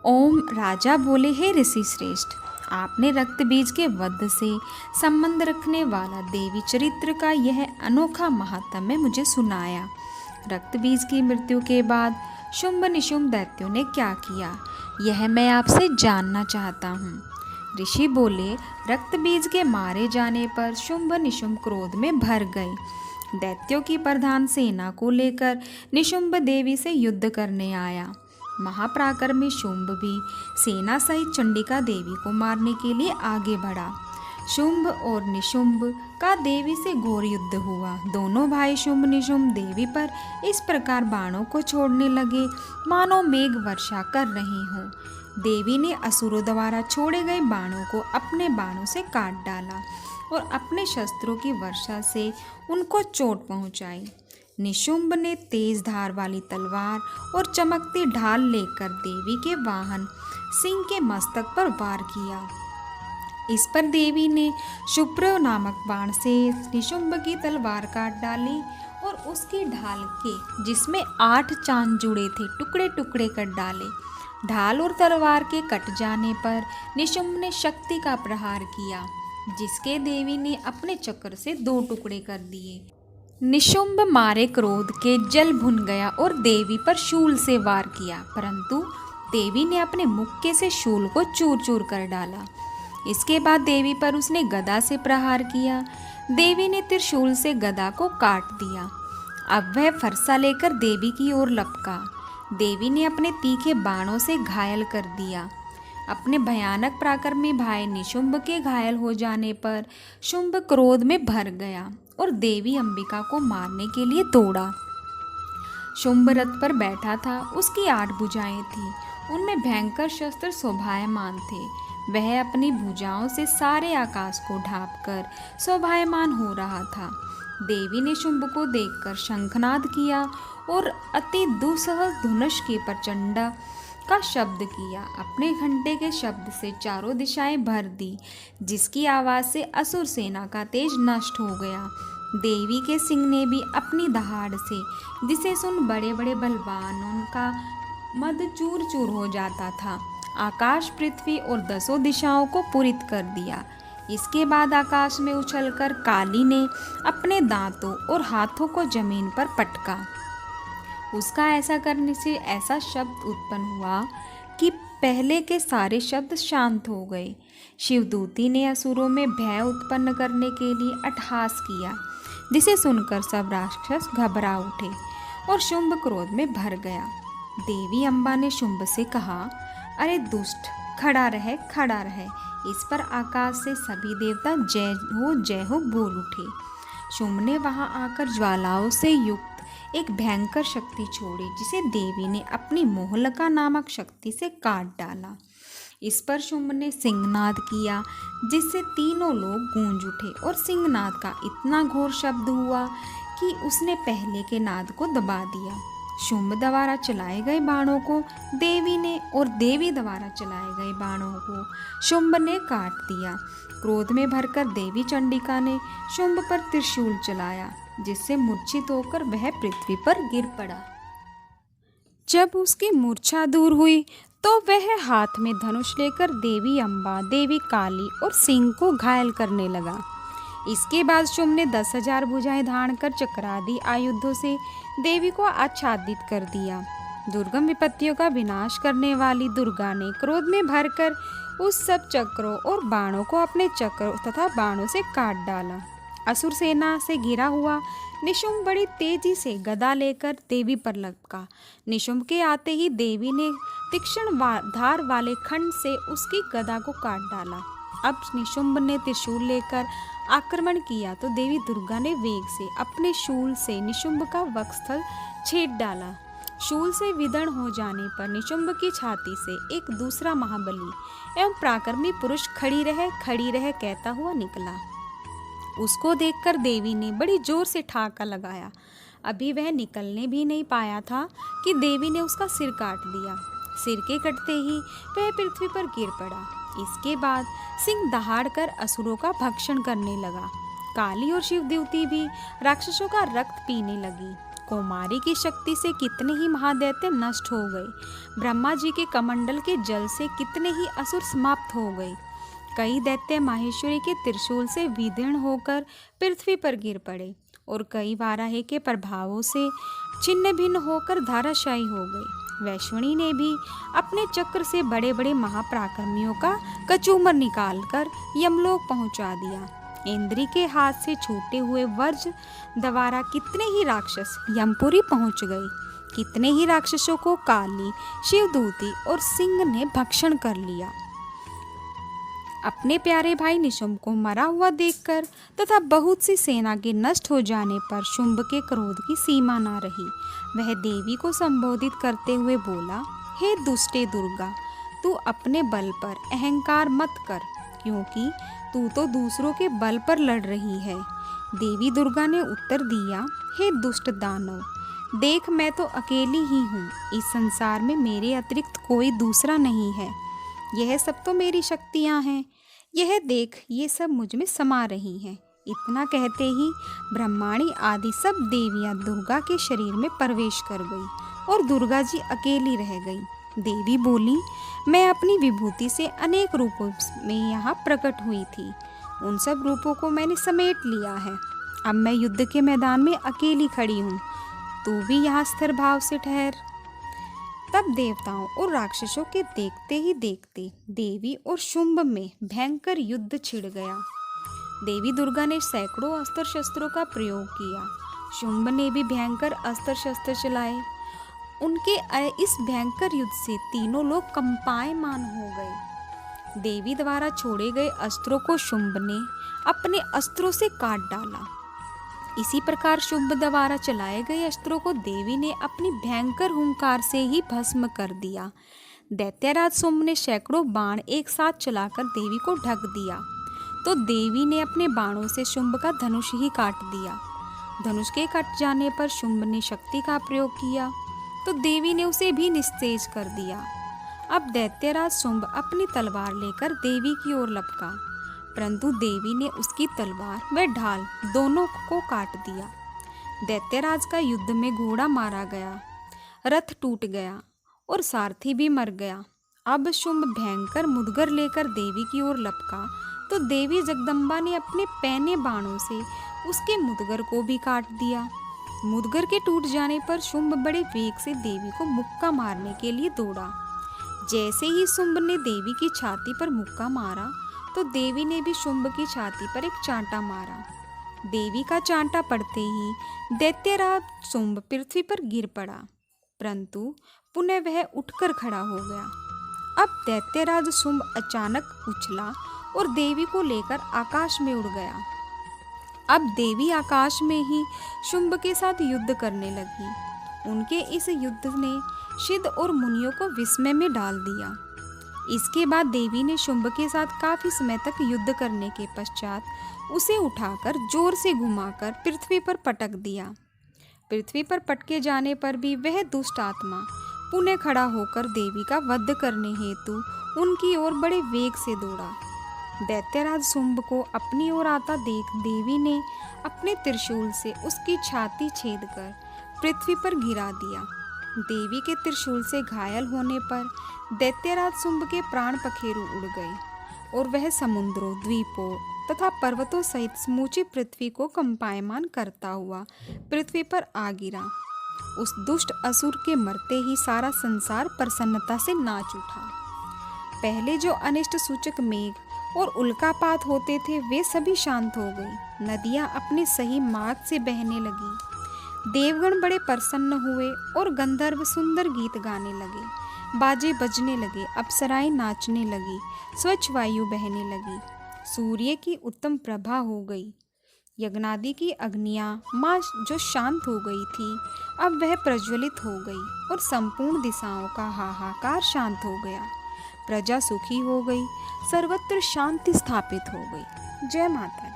ओम राजा बोले, हे ऋषि श्रेष्ठ, आपने रक्त बीज के वध से संबंध रखने वाला देवी चरित्र का यह अनोखा महात्म्य मुझे सुनाया। रक्त बीज की मृत्यु के बाद शुंभ निशुंभ दैत्यों ने क्या किया, यह मैं आपसे जानना चाहता हूँ। ऋषि बोले, रक्त बीज के मारे जाने पर शुंभ निशुंभ क्रोध में भर गए। दैत्यों की प्रधान सेना को लेकर निशुंभ देवी से युद्ध करने आया। महापराक्रमी शुंभ भी सेना सहित चंडिका देवी को मारने के लिए आगे बढ़ा। शुंभ और निशुंभ का देवी से घोर युद्ध हुआ। दोनों भाई शुंभ निशुंभ देवी पर इस प्रकार बाणों को छोड़ने लगे मानो मेघ वर्षा कर रहे हों। देवी ने असुरों द्वारा छोड़े गए बाणों को अपने बाणों से काट डाला और अपने शस्त्रों की वर्षा से उनको चोट पहुंचाई। निशुंभ ने तेज धार वाली तलवार और चमकती ढाल लेकर देवी के वाहन सिंह के मस्तक पर वार किया। इस पर देवी ने शुभ्र नामक बाण से निशुंभ की तलवार काट डाली और उसकी ढाल के, जिसमें 8 चांद जुड़े थे, टुकड़े टुकड़े कर डाले। ढाल और तलवार के कट जाने पर निशुंभ ने शक्ति का प्रहार किया, जिसके देवी ने अपने चक्र से 2 टुकड़े कर दिए। निशुंभ मारे क्रोध के जल भुन गया और देवी पर शूल से वार किया, परंतु देवी ने अपने मुक्के से शूल को चूर चूर कर डाला। इसके बाद देवी पर उसने गदा से प्रहार किया। देवी ने त्रिशूल से गदा को काट दिया। अब वह फरसा लेकर देवी की ओर लपका। देवी ने अपने तीखे बाणों से घायल कर दिया। अपने भयानक पराक्रमी भाई निशुंभ के घायल हो जाने पर शुंभ क्रोध में भर गया और देवी अंबिका को मारने के लिए दौड़ा। शुंभ रथ पर बैठा था, उसकी 8 भुजाएं थीं, उनमें भयंकर शस्त्र शोभायमान थे। वह अपनी भुजाओं से सारे आकाश को ढांपकर शोभायमान हो रहा था। देवी ने शुंभ को देखकर शंखनाद किया और अति दुस्सह धनुष की प्रचंड का शब्द किया। अपने घंटे के शब्द से चारों दिशाएं भर दी, जिसकी आवाज से असुर सेना का तेज नष्ट हो गया। देवी के सिंह ने भी अपनी दहाड़ से, जिसे सुन बड़े बड़े बलवानों का मद चूर चूर हो जाता था, आकाश, पृथ्वी और 10 दिशाओं को पूरित कर दिया। इसके बाद आकाश में उछलकर काली ने अपने दांतों और हाथों को जमीन पर पटका। उसका ऐसा करने से ऐसा शब्द उत्पन्न हुआ कि पहले के सारे शब्द शांत हो गए। शिवदूती ने असुरों में भय उत्पन्न करने के लिए अट्टहास किया, जिसे सुनकर सब राक्षस घबरा उठे और शुंभ क्रोध में भर गया। देवी अम्बा ने शुंभ से कहा, अरे दुष्ट, खड़ा रहे खड़ा रहे। इस पर आकाश से सभी देवता जय हो बोल उठे। शुंभ ने वहां आकर ज्वालाओं से युक्त एक भयंकर शक्ति छोड़ी, जिसे देवी ने अपनी मोहलका नामक शक्ति से काट डाला। इस पर शुंभ ने सिंहनाद किया, जिससे तीनों लोग गूंज उठे और सिंहनाद का इतना घोर शब्द हुआ कि उसने पहले के नाद को दबा दिया। शुंभ द्वारा चलाए गए बाणों को देवी ने और देवी द्वारा चलाए गए बाणों को शुंभ ने काट दिया। क्रोध में भरकर देवी चंडिका ने शुंभ पर त्रिशूल चलाया, जिससे मूर्छित होकर वह पृथ्वी पर गिर पड़ा। जब उसकी मूर्छा दूर हुई तो वह हाथ में धनुष लेकर देवी अम्बा, देवी काली और सिंह को घायल करने लगा। इसके बाद शुंभ ने 10,000 भुजाएं धारण कर चक्रादि आयुधों से देवी को आच्छादित कर दिया। दुर्गम विपत्तियों का विनाश करने वाली दुर्गा ने क्रोध में भरकर उस सब चक्रों और बाणों को अपने चक्रों तथा बाणों से काट डाला। असुर सेना से घिरा हुआ निशुंभ बड़ी तेजी से गदा लेकर देवी पर लपका। निशुंभ के आते ही देवी ने तीक्ष्ण धार वाले खंड से उसकी गदा को काट डाला। अब निशुंभ ने त्रिशूल लेकर आक्रमण किया तो देवी दुर्गा ने वेग से अपने शूल से निशुंभ का वक्षस्थल छेद डाला। शूल से विदर्ण हो जाने पर निशुंभ की छाती से एक दूसरा महाबली एवं पराक्रमी पुरुष खड़ी रहे कहता हुआ निकला। उसको देखकर देवी ने बड़ी जोर से ठाका लगाया। अभी वह निकलने भी नहीं पाया था कि देवी ने उसका सिर काट दिया। सिर के कटते ही वह पृथ्वी पर गिर पड़ा। इसके बाद सिंह दहाड़ कर असुरों का भक्षण करने लगा। काली और शिवदेवती भी राक्षसों का रक्त पीने लगी। कौमारी की शक्ति से कितने ही महादैत्य नष्ट हो गए। ब्रह्मा जी के कमंडल के जल से कितने ही असुर समाप्त हो गए। कई दैत्य माहेश्वरी के त्रिशूल से विदीर्ण होकर पृथ्वी पर गिर पड़े और कई वाराही के प्रभावों से छिन्न भिन्न होकर धाराशायी हो गए। वैष्णवी ने भी अपने चक्र से बड़े बड़े महापराक्रमियों का कचूमर निकालकर यमलोक पहुंचा दिया। इंद्री के हाथ से छूटे हुए वर्ज द्वारा कितने ही राक्षस यमपुरी पहुंच गए। कितने ही राक्षसों को काली, शिवदूती और सिंह ने भक्षण कर लिया। अपने प्यारे भाई निशुंभ को मरा हुआ देखकर तथा बहुत सी सेना के नष्ट हो जाने पर शुंभ के क्रोध की सीमा न रही। वह देवी को संबोधित करते हुए बोला, हे दुष्टे दुर्गा, तू अपने बल पर अहंकार मत कर, क्योंकि तू तो दूसरों के बल पर लड़ रही है। देवी दुर्गा ने उत्तर दिया, हे दुष्ट दानव, देख मैं तो अकेली ही हूँ। इस संसार में मेरे अतिरिक्त कोई दूसरा नहीं है। यह सब तो मेरी शक्तियाँ हैं। यह देख, ये सब मुझ में समा रही हैं। इतना कहते ही ब्रह्माणी आदि सब देवियाँ दुर्गा के शरीर में प्रवेश कर गई और दुर्गा जी अकेली रह गई। देवी बोली, मैं अपनी विभूति से अनेक रूपों में यहाँ प्रकट हुई थी। उन सब रूपों को मैंने समेट लिया है। अब मैं युद्ध के मैदान में अकेली खड़ी हूँ। तू भी यहाँ स्थिर भाव से ठहर। तब देवताओं और राक्षसों के देखते ही देखते देवी और शुंभ में भयंकर युद्ध छिड़ गया। देवी दुर्गा ने सैकड़ों अस्त्र शस्त्रों का प्रयोग किया। शुंभ ने भी भयंकर अस्त्र शस्त्र चलाए। उनके इस भयंकर युद्ध से तीनों लोग कंपायमान हो गए। देवी द्वारा छोड़े गए अस्त्रों को शुंभ ने अपने अस्त्रों से काट डाला। इसी प्रकार शुंभ द्वारा चलाए गए अस्त्रों को देवी ने अपनी भयंकर हुंकार से ही भस्म कर दिया। दैत्यराज शुंभ ने सैकड़ों बाण एक साथ चलाकर देवी को ढक दिया, तो देवी ने अपने बाणों से शुंभ का धनुष ही काट दिया। धनुष के कट जाने पर शुंभ ने शक्ति का प्रयोग किया, तो देवी ने उसे भी निस्तेज कर दिया। अब दैत्यराज शुंभ अपनी तलवार लेकर देवी की ओर लपका, परंतु देवी ने उसकी तलवार व ढाल दोनों को काट दिया। दैत्यराज का युद्ध में घोड़ा मारा गया, रथ टूट गया और सारथी भी मर गया। अब शुंभ भयंकर मुदगर लेकर देवी की ओर लपका, तो देवी जगदम्बा ने अपने पैने बाणों से उसके मुदगर को भी काट दिया। मुदगर के टूट जाने पर शुंभ बड़े वेग से देवी को मुक्का मारने के लिए दौड़ा। जैसे ही शुंभ ने देवी की छाती पर मुक्का मारा, तो देवी ने भी शुंभ की छाती पर एक चांटा मारा। देवी का चांटा पड़ते ही दैत्यराज शुंभ पृथ्वी पर गिर पड़ा, परंतु पुनः वह उठकर खड़ा हो गया। अब दैत्यराज शुंभ अचानक उछला और देवी को लेकर आकाश में उड़ गया। अब देवी आकाश में ही शुंभ के साथ युद्ध करने लगी। उनके इस युद्ध ने सिद्ध और मुनियों को विस्मय में डाल दिया। इसके बाद देवी ने शुंभ के साथ काफी समय तक युद्ध करने के पश्चात उसे उठाकर जोर से घुमाकर पृथ्वी पर पटक दिया। पृथ्वी पर पटके जाने पर भी वह दुष्ट आत्मा पुनः खड़ा होकर देवी का वध करने हेतु उनकी ओर बड़े वेग से दौड़ा। दैत्यराज शुंभ को अपनी ओर आता देख देवी ने अपने त्रिशूल से उसकी छाती छेदकर पृथ्वी पर गिरा दिया। देवी के त्रिशूल से घायल होने पर दैत्यराज शुंभ के प्राण पखेरु उड़ गए और वह समुद्रों, द्वीपों तथा पर्वतों सहित समूची पृथ्वी को कंपायमान करता हुआ पृथ्वी पर आ गिरा। उस दुष्ट असुर के मरते ही सारा संसार प्रसन्नता से नाच उठा। पहले जो अनिष्ट सूचक मेघ और उल्कापात होते थे वे सभी शांत हो गई। नदियां अपने सही मार्ग से बहने लगी। देवगण बड़े प्रसन्न हुए और गंधर्व सुंदर गीत गाने लगे। बाजे बजने लगे, अप्सराएं नाचने लगी, स्वच्छ वायु बहने लगी। सूर्य की उत्तम प्रभा हो गई। यज्ञादि की अग्नियां माँ जो शांत हो गई थी, अब वह प्रज्वलित हो गई और संपूर्ण दिशाओं का हाहाकार शांत हो गया। प्रजा सुखी हो गई, सर्वत्र शांति स्थापित हो गई। जय माता।